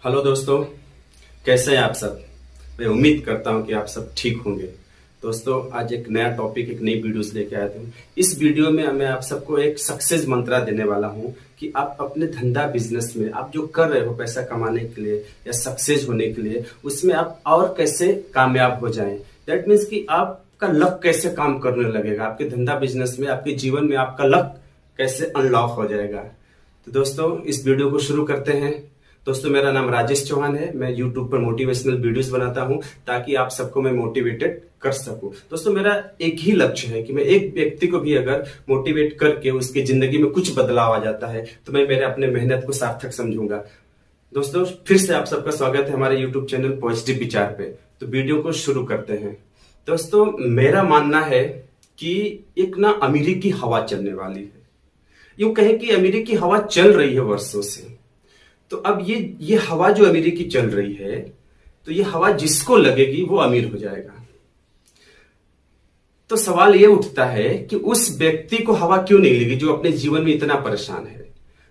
Hello दोस्तों, कैसे हैं आप सब। मैं उम्मीद करता हूं कि आप सब ठीक होंगे। दोस्तों, आज एक नया टॉपिक, एक नई वीडियोस लेके आया हूं। इस वीडियो में मैं आप सबको एक सक्सेस मंत्रा देने वाला हूं कि आप अपने धंधा बिजनेस में आप जो कर रहे हो पैसा कमाने के लिए या सक्सेस होने के लिए, उसमें आप और कैसे कामयाब हो जाएं। दैट मीन्स कि आपका लक कैसे काम करने लगेगा आपके धंधा बिजनेस में, आपके जीवन में आपका लक कैसे अनलॉक हो जाएगा। तो दोस्तों, इस वीडियो को शुरू करते हैं। दोस्तों, मेरा नाम राजेश चौहान है। मैं YouTube पर मोटिवेशनल वीडियोस बनाता हूं ताकि आप सबको मैं मोटिवेटेड कर सकूं। दोस्तों, मेरा एक ही लक्ष्य है कि मैं एक व्यक्ति को भी अगर मोटिवेट करके उसकी जिंदगी में कुछ बदलाव आ जाता है तो मैं मेरे अपने मेहनत को सार्थक समझूंगा। दोस्तों, फिर से आप सबका स्वागत है हमारे YouTube चैनल पॉजिटिव विचार पे। तो वीडियो को शुरू करते हैं। दोस्तों, मेरा मानना है कि एक ना अमीरी की हवा चलने वाली है। यूं कहें कि अमीरी की हवा चल रही है वर्षों से। तो अब ये हवा जो अमीरी की चल रही है, तो ये हवा जिसको लगेगी वो अमीर हो जाएगा। तो सवाल ये उठता है कि उस व्यक्ति को हवा क्यों नहीं लगी जो अपने जीवन में इतना परेशान है,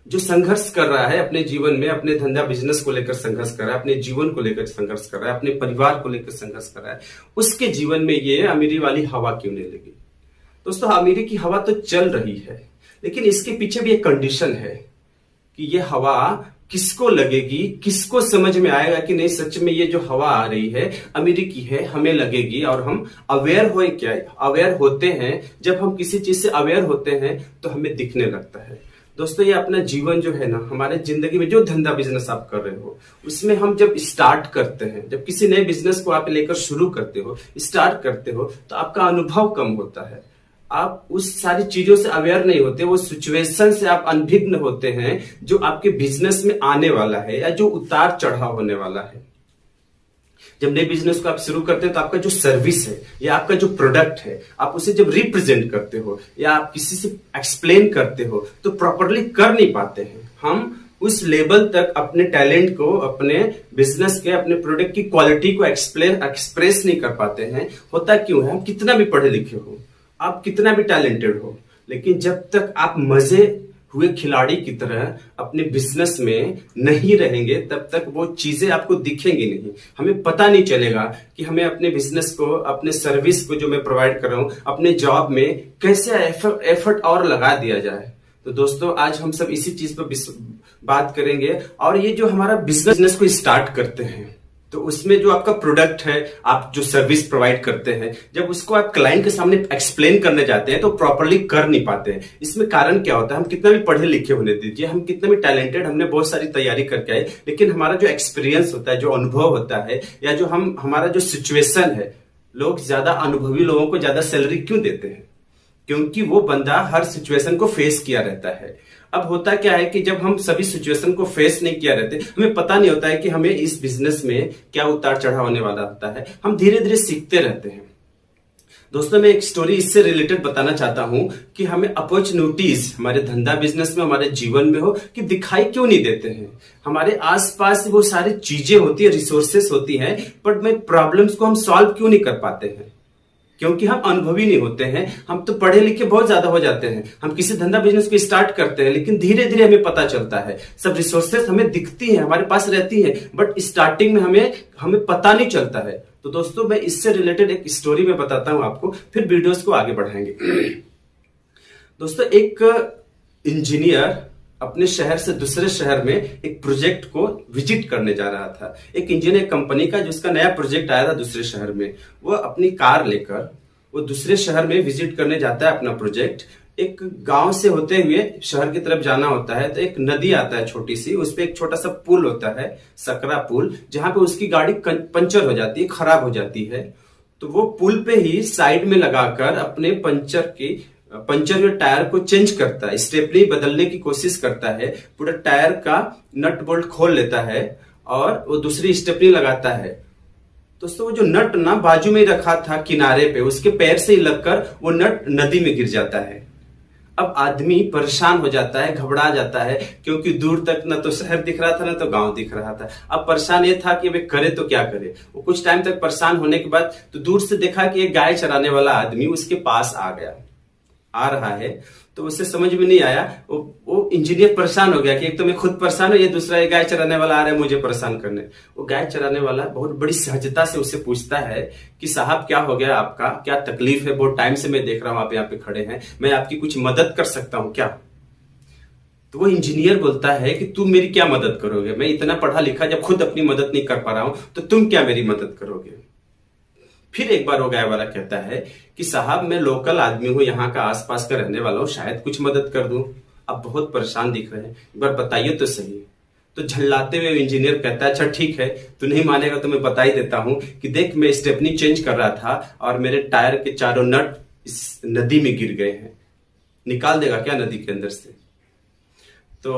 जो संघर्ष कर रहा है अपने जीवन में, अपने धंधा बिजनेस को लेकर संघर्ष कर रहा है, अपने जीवन को लेकर संघर्ष कर रहा है, अपने परिवार को लेकर संघर्ष कर रहा है। उसके जीवन में ये अमीरी वाली हवा क्यों नहीं लगी। दोस्तों, अमीरी की हवा तो चल रही है, लेकिन इसके पीछे भी एक कंडीशन है कि ये हवा किसको लगेगी, किसको समझ में आएगा कि नहीं सच में ये जो हवा आ रही है अमीरी की है, हमें लगेगी। और हम अवेयर होए क्या, अवेयर होते हैं। जब हम किसी चीज से अवेयर होते हैं तो हमें दिखने लगता है। दोस्तों, ये अपना जीवन जो है ना, हमारे जिंदगी में जो धंधा बिजनेस आप कर रहे हो उसमें हम जब स्टार्ट करते हैं, जब किसी नए बिजनेस को आप लेकर शुरू करते हो, स्टार्ट करते हो, तो आपका अनुभव कम होता है। आप उस सारी चीजों से अवेयर नहीं होते, वो सिचुएशन से आप अनभिज्ञ होते हैं जो आपके बिजनेस में आने वाला है या जो उतार चढ़ाव होने वाला है। जब नए बिजनेस को आप शुरू करते हैं तो आपका जो सर्विस है या आपका जो प्रोडक्ट है, आप उसे जब रिप्रेजेंट करते हो या आप किसी से एक्सप्लेन करते हो तो प्रॉपरली कर नहीं पाते हैं। हम उस लेवल तक अपने टैलेंट को, अपने बिजनेस के, अपने प्रोडक्ट की क्वालिटी को एक्सप्रेस नहीं कर पाते हैं। होता क्यों है? हम कितना भी पढ़े लिखे हो, आप कितना भी टैलेंटेड हो, लेकिन जब तक आप मजे हुए खिलाड़ी की तरह अपने बिजनेस में नहीं रहेंगे तब तक वो चीजें आपको दिखेंगी नहीं। हमें पता नहीं चलेगा कि हमें अपने बिजनेस को, अपने सर्विस को जो मैं प्रोवाइड कर रहा हूं, अपने जॉब में कैसे एफर्ट और लगा दिया जाए। तो दोस्तों, आज हम सब इसी चीज पर बात करेंगे। और ये जो हमारा बिजनेस को स्टार्ट करते हैं तो उसमें जो आपका प्रोडक्ट है, आप जो सर्विस प्रोवाइड करते हैं, जब उसको आप क्लाइंट के सामने एक्सप्लेन करने जाते हैं तो प्रॉपरली कर नहीं पाते हैं। इसमें कारण क्या होता है? हम कितना भी पढ़े लिखे होने दीजिए, हम कितना भी टैलेंटेड, हमने बहुत सारी तैयारी करके आए, लेकिन हमारा जो एक्सपीरियंस होता है, जो अनुभव होता है, या जो हमारा जो सिचुएशन है, लोग ज्यादा अनुभवी लोगों को ज्यादा सैलरी क्यों देते हैं? क्योंकि वो बंदा हर सिचुएशन को फेस किया रहता है। अब होता क्या है कि जब हम सभी सिचुएशन को फेस नहीं किया रहते, हमें पता नहीं होता है कि हमें इस बिजनेस में क्या उतार चढ़ाव होने वाला होता है। हम धीरे धीरे सीखते रहते हैं। दोस्तों, मैं एक स्टोरी इससे रिलेटेड बताना चाहता हूं कि हमें अपॉर्चुनिटीज हमारे धंधा बिजनेस में, हमारे जीवन में हो कि दिखाई क्यों नहीं देते हैं। हमारे आसपास वो सारी चीजें होती है, रिसोर्सेस होती हैं, बट में प्रॉब्लम्स को हम सॉल्व क्यों नहीं कर पाते हैं? क्योंकि हम अनुभवी नहीं होते हैं। हम तो पढ़े लिखे बहुत ज्यादा हो जाते हैं, हम किसी धंधा बिजनेस को स्टार्ट करते हैं, लेकिन धीरे धीरे हमें पता चलता है, सब रिसोर्सेस हमें दिखती है, हमारे पास रहती है, बट स्टार्टिंग में हमें पता नहीं चलता है। तो दोस्तों, मैं इससे रिलेटेड एक स्टोरी में बताता हूं आपको, फिर वीडियोस को आगे बढ़ाएंगे। दोस्तों, एक इंजीनियर अपने शहर से दूसरे शहर में एक प्रोजेक्ट को विजिट करने जा रहा था। एक इंजीनियर कंपनी का जिसका नया प्रोजेक्ट आया था दूसरे शहर में, वो अपनी कार लेकर वो दूसरे शहर में विजिट करने जाता है अपना प्रोजेक्ट। एक गांव से होते हुए शहर की तरफ जाना होता है, तो एक नदी आता है छोटी सी, उस पर एक छोटा सा पुल होता है, सकरा पुल, जहां पे उसकी गाड़ी पंचर हो जाती है, खराब हो जाती है। तो वो पुल पे ही साइड में लगाकर अपने पंचर हुए टायर को चेंज करता है, स्टेपनी बदलने की कोशिश करता है, पूरा टायर का नट बोल्ट खोल लेता है और वो दूसरी स्टेपनी लगाता है। दोस्तों, वो जो नट ना बाजू में ही रखा था किनारे पे, उसके पैर से ही लगकर वो नट नदी में गिर जाता है। अब आदमी परेशान हो जाता है, घबरा जाता है, क्योंकि दूर तक ना तो शहर दिख रहा था ना तो गांव दिख रहा था। अब परेशान ये था कि वे करे तो क्या करे। वो कुछ टाइम तक परेशान होने के बाद तो दूर से देखा कि एक गाय चराने वाला आदमी उसके पास आ गया। आ रहा है, तो उसे समझ में नहीं आया। वो इंजीनियर परेशान हो गया कि एक तो मैं खुद परेशान हूं, ये दूसरा ये गाय चराने वाला आ रहा है मुझे परेशान करने। वो गाय चराने वाला बहुत बड़ी सहजता से उससे पूछता है कि साहब क्या हो गया, आपका क्या तकलीफ है? बहुत टाइम से मैं देख रहा हूं आप यहाँ पे खड़े हैं, मैं आपकी कुछ मदद कर सकता हूं क्या? तो वो इंजीनियर बोलता है कि तुम मेरी क्या मदद करोगे? मैं इतना पढ़ा लिखा जब खुद अपनी मदद नहीं कर पा रहा हूं तो तुम क्या मेरी मदद करोगे? फिर एक बार वो गाय वाला कहता है कि साहब मैं लोकल आदमी हूं, यहाँ का आसपास का रहने वाला हूं, शायद कुछ मदद कर दूं। आप बहुत परेशान दिख रहे हैं, एक बार बताइए तो सही। तो झल्लाते हुए इंजीनियर कहता है अच्छा ठीक है, तू नहीं मानेगा तो मैं बता ही देता हूं कि देख मैं स्टेपनी चेंज कर रहा था और मेरे टायर के चारों नट इस नदी में गिर गए हैं, निकाल देगा क्या नदी के अंदर से? तो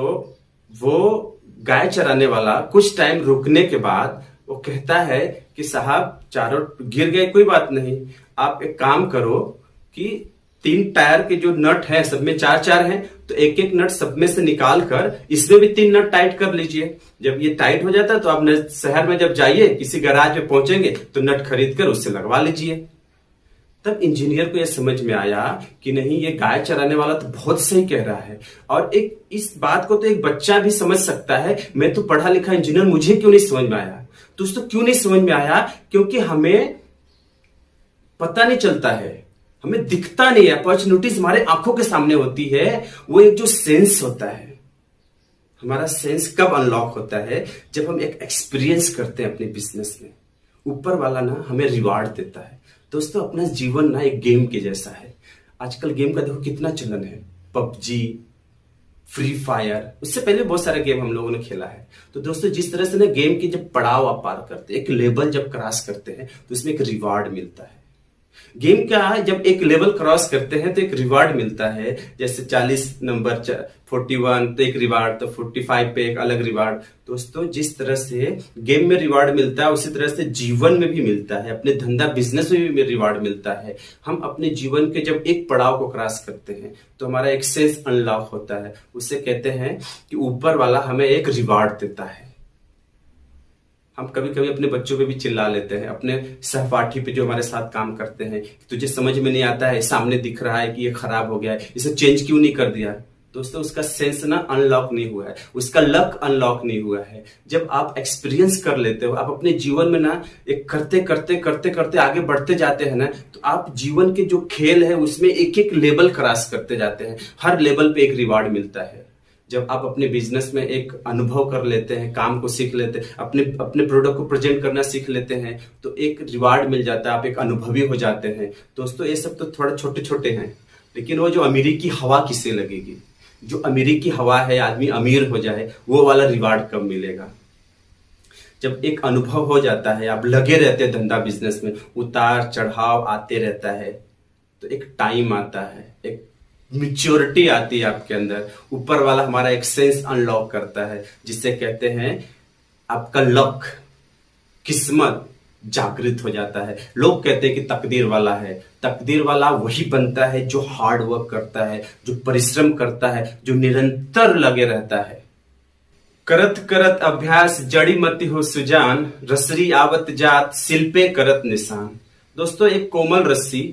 वो गाय चराने वाला कुछ टाइम रुकने के बाद वो कहता है कि साहब चारों गिर गए, कोई बात नहीं, आप एक काम करो कि 3 टायर के जो नट हैं सब में 4-4 हैं, तो एक एक नट सब में से निकाल कर इसमें भी 3 नट टाइट कर लीजिए। जब ये टाइट हो जाता है तो आप शहर में जब जाइए किसी गैराज में पहुंचेंगे तो नट खरीद कर उससे लगवा लीजिए। तब इंजीनियर को यह समझ में आया कि नहीं, ये गाय चराने वाला तो बहुत सही कह रहा है, और एक इस बात को तो एक बच्चा भी समझ सकता है, मैं तो पढ़ा लिखा इंजीनियर, मुझे क्यों नहीं समझ में आया? दोस्तों क्यों नहीं समझ में आया? क्योंकि हमें पता नहीं चलता है, हमें दिखता नहीं है। अपॉर्चुनिटीज हमारे आंखों के सामने होती है। वो एक जो सेंस होता है, हमारा सेंस कब अनलॉक होता है? जब हम एक एक्सपीरियंस करते हैं अपने बिजनेस में, ऊपर वाला ना हमें रिवार्ड देता है। दोस्तों अपना जीवन ना एक गेम के जैसा है। आजकल गेम का देखो कितना चलन है, पबजी, फ्री फायर, उससे पहले बहुत सारे गेम हम लोगों ने खेला है। तो दोस्तों जिस तरह से ना गेम की जब पड़ाव आप पार करते हैं, एक लेवल जब क्रॉस करते हैं तो उसमें एक रिवार्ड मिलता है। गेम क्या है, जब एक लेवल क्रॉस करते हैं तो एक रिवार्ड मिलता है। जैसे 40 नंबर 41 तो एक रिवार्ड, तो 45 पे एक अलग रिवार्ड। दोस्तों जिस तरह से गेम में रिवार्ड मिलता है उसी तरह से जीवन में भी मिलता है, अपने धंधा बिजनेस में भी रिवार्ड मिलता है। हम अपने जीवन के जब एक पड़ाव को क्रॉस करते हैं तो हमारा एक सेंस अनलॉक होता है। उससे कहते हैं कि ऊपर वाला हमें एक रिवार्ड देता है। हम कभी कभी अपने बच्चों पे भी चिल्ला लेते हैं, अपने सहपाठी पे जो हमारे साथ काम करते हैं, तुझे समझ में नहीं आता है, सामने दिख रहा है कि ये खराब हो गया है, इसे चेंज क्यों नहीं कर दिया? दोस्तों उसका सेंस ना अनलॉक नहीं हुआ है, उसका लक अनलॉक नहीं हुआ है। जब आप एक्सपीरियंस कर लेते हो, आप अपने जीवन में ना एक करते करते करते करते आगे बढ़ते जाते हैं ना, तो आप जीवन के जो खेल है उसमें एक एक लेवल क्रॉस करते जाते हैं। हर लेवल पे एक रिवार्ड मिलता है। जब आप अपने बिजनेस में एक अनुभव कर लेते हैं, काम को सीख लेते हैं, अपने अपने प्रोडक्ट को प्रेजेंट करना सीख लेते हैं, तो एक रिवार्ड मिल जाता है, आप एक अनुभवी हो जाते हैं। दोस्तों ये सब तो थोड़ा छोटे छोटे हैं, लेकिन वो जो अमीरी की हवा किससे लगेगी? जो अमीरी की हवा है, आदमी अमीर हो जाए, वो वाला रिवार्ड कब मिलेगा? जब एक अनुभव हो जाता है, आप लगे रहते हैं धंधा बिजनेस में, उतार चढ़ाव आते रहता है, तो एक टाइम आता है, एक मैच्योरिटी आती है आपके अंदर। ऊपर वाला हमारा एक सेंस अनलॉक करता है, जिससे कहते हैं आपका लक, किस्मत जागृत हो जाता है। लोग कहते हैं कि तकदीर वाला है। तकदीर वाला वही बनता है जो हार्ड वर्क करता है, जो परिश्रम करता है, जो निरंतर लगे रहता है। करत करत अभ्यास जड़ी मति हो सुजान, रसरी आवत जात शिल्पे करत निशान। दोस्तों एक कोमल रस्सी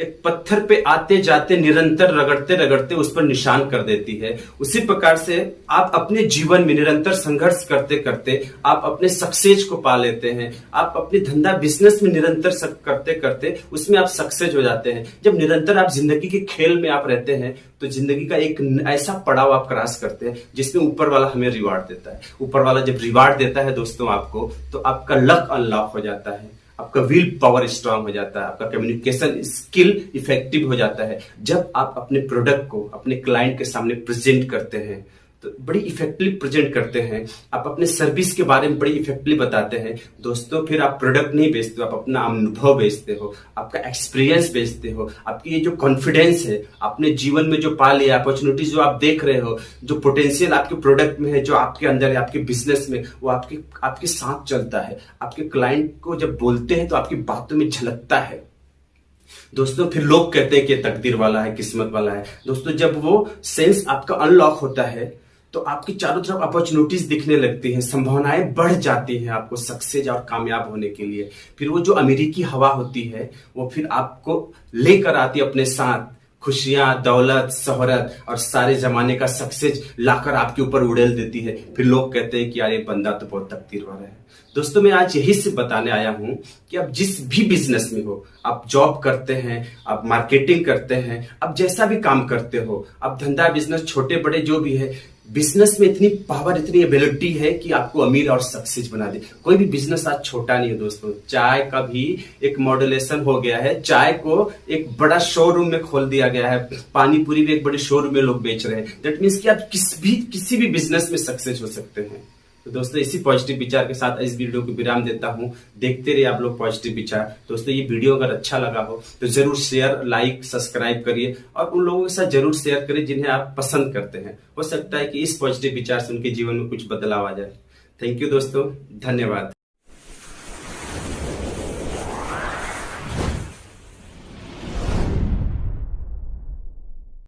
एक पत्थर पे आते जाते निरंतर रगड़ते रगड़ते उस पर निशान कर देती है। उसी प्रकार से आप अपने जीवन में निरंतर संघर्ष करते करते आप अपने सक्सेस को पा लेते हैं। आप अपने धंधा बिजनेस में निरंतर करते करते उसमें आप सक्सेस हो जाते हैं। जब निरंतर आप जिंदगी के खेल में आप रहते हैं तो जिंदगी का एक ऐसा पड़ाव आप क्रॉस करते हैं जिसमें ऊपर वाला हमें रिवार्ड देता है। ऊपर वाला जब रिवार्ड देता है दोस्तों आपको, तो आपका लक अनलॉक हो जाता है, आपका विल पावर स्ट्रांग हो जाता है, आपका कम्युनिकेशन स्किल इफेक्टिव हो जाता है। जब आप अपने प्रोडक्ट को अपने क्लाइंट के सामने प्रेजेंट करते हैं तो बड़ी इफेक्टिवली प्रेजेंट करते हैं, आप अपने सर्विस के बारे में बड़ी इफेक्टिवली बताते हैं दोस्तों, फिर आप प्रोडक्ट नहीं बेचते हो, आप अपना अनुभव बेचते हो, आपका एक्सपीरियंस बेचते हो, आपकी ये जो कॉन्फिडेंस है अपने जीवन में जो पा लिया, अपॉर्चुनिटीज जो आप देख रहे हो, जो पोटेंशियल आपके प्रोडक्ट में है, जो आपके अंदर है, आपके बिजनेस में, वो आपके साथ चलता है। आपके क्लाइंट को जब बोलते हैं तो आपकी बातों में झलकता है दोस्तों। फिर लोग कहते हैं कि तकदीर वाला है, किस्मत वाला है। दोस्तों जब वो सेंस आपका अनलॉक होता है तो आपकी चारों तरफ अपॉर्चुनिटीज दिखने लगती हैं, संभावनाएं बढ़ जाती हैं आपको सक्सेस और कामयाब होने के लिए। फिर वो जो अमीरी की हवा होती है वो फिर आपको लेकर आती है अपने साथ खुशियां, दौलत, शोहरत और सारे जमाने का सक्सेस लाकर आपके ऊपर उड़ेल देती है। फिर लोग कहते हैं कि यार ये बंदा तो बहुत तकदीर वाला है। दोस्तों, मैं आज यही से बताने आया हूं कि आप जिस भी बिजनेस में हो, आप जॉब करते हैं, आप मार्केटिंग करते हैं, आप जैसा भी काम करते हो, आप धंधा बिजनेस छोटे बड़े जो भी है, बिजनेस में इतनी पावर, इतनी एबिलिटी है कि आपको अमीर और सक्सेस बना दे। कोई भी बिजनेस आज छोटा नहीं है दोस्तों। चाय का भी एक मॉड्यूलेशन हो गया है, चाय को एक बड़ा शोरूम में खोल दिया गया है, पानी पूरी भी एक बड़े शोरूम में लोग बेच रहे हैं। दैट मीन्स कि आप किसी भी बिजनेस में सक्सेस हो सकते हैं। तो दोस्तों, इसी पॉजिटिव विचार के साथ इस वीडियो को विराम देता हूं। देखते रहिए आप लोग पॉजिटिव विचार। दोस्तों, ये वीडियो अगर अच्छा लगा हो तो जरूर शेयर, लाइक, सब्सक्राइब करिए और उन लोगों के साथ जरूर शेयर करिए जिन्हें आप पसंद करते हैं। हो सकता है कि इस पॉजिटिव विचार से उनके जीवन में कुछ बदलाव आ जाए। थैंक यू दोस्तों, धन्यवाद।